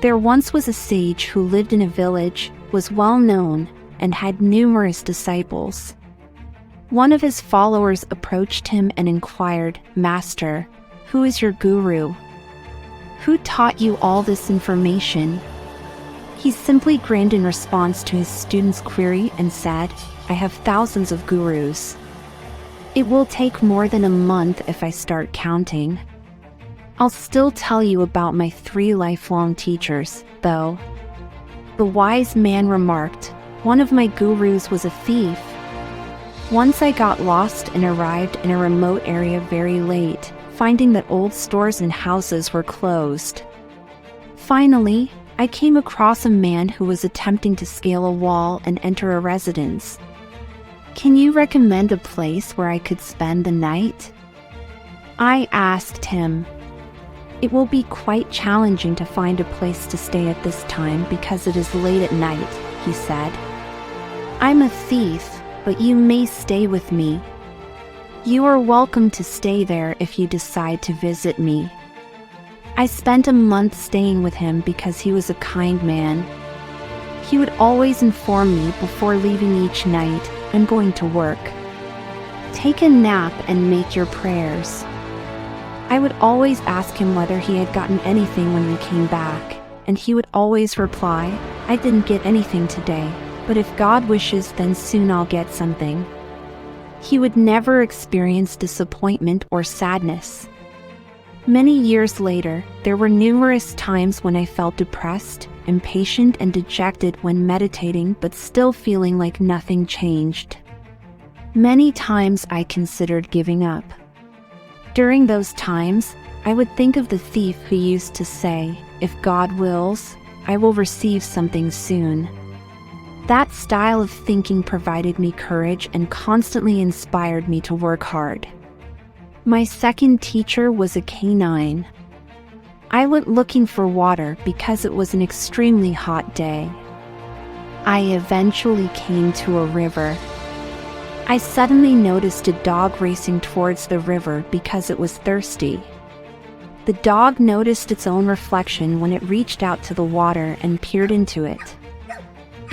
There once was a sage who lived in a village, was well known, and had numerous disciples. One of his followers approached him and inquired, "Master, who is your guru? Who taught you all this information?" He simply grinned in response to his student's query and said, "I have thousands of gurus. It will take more than a month if I start counting. I'll still tell you about my 3 lifelong teachers, though." The wise man remarked, "One of my gurus was a thief. Once I got lost and arrived in a remote area very late, finding that old stores and houses were closed. Finally, I came across a man who was attempting to scale a wall and enter a residence. Can you recommend a place where I could spend the night?" I asked him. "It will be quite challenging to find a place to stay at this time because it is late at night," he said. "I'm a thief, but you may stay with me. You are welcome to stay there if you decide to visit me." I spent a month staying with him because he was a kind man. He would always inform me before leaving each night, "I'm going to work. Take a nap and make your prayers." I would always ask him whether he had gotten anything when we came back, and he would always reply, "I didn't get anything today, but if God wishes, then soon I'll get something." He would never experience disappointment or sadness. Many years later, there were numerous times when I felt depressed, impatient, and dejected when meditating, but still feeling like nothing changed. Many times I considered giving up. During those times, I would think of the thief who used to say, "If God wills, I will receive something soon." That style of thinking provided me courage and constantly inspired me to work hard. My second teacher was a canine. I went looking for water because it was an extremely hot day. I eventually came to a river. I suddenly noticed a dog racing towards the river because it was thirsty. The dog noticed its own reflection when it reached out to the water and peered into it.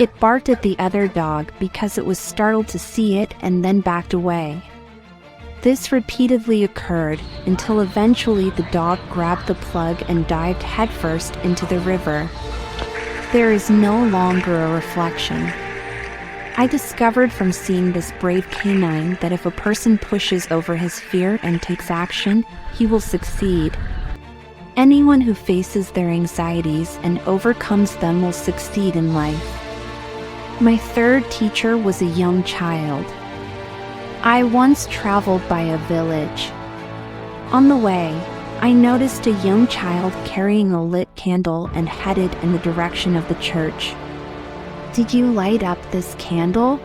It barked at the other dog because it was startled to see it and then backed away. This repeatedly occurred until eventually the dog grabbed the plug and dived headfirst into the river. There is no longer a reflection. I discovered from seeing this brave canine that if a person pushes over his fear and takes action, he will succeed. Anyone who faces their anxieties and overcomes them will succeed in life. My third teacher was a young child. I once traveled by a village. On the way, I noticed a young child carrying a lit candle and headed in the direction of the church. "Did you light up this candle?"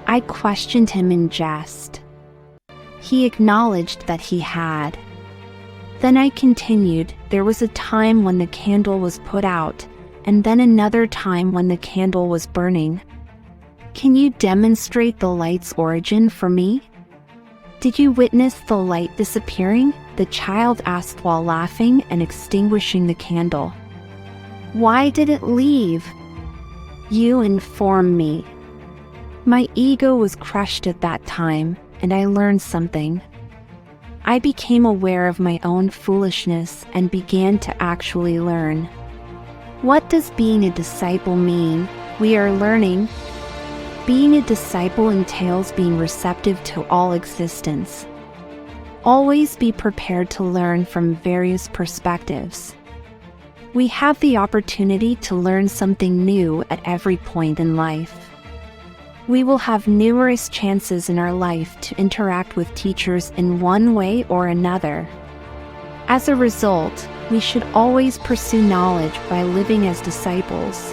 I questioned him in jest. He acknowledged that he had. Then I continued, "There was a time when the candle was put out, and then another time when the candle was burning. Can you demonstrate the light's origin for me?" "Did you witness the light disappearing?" the child asked while laughing and extinguishing the candle. "Why did it leave?" "You inform me." My ego was crushed at that time, and I learned something. I became aware of my own foolishness and began to actually learn. What does being a disciple mean? We are learning. Being a disciple entails being receptive to all existence. Always be prepared to learn from various perspectives. We have the opportunity to learn something new at every point in life. We will have numerous chances in our life to interact with teachers in one way or another. As a result, we should always pursue knowledge by living as disciples.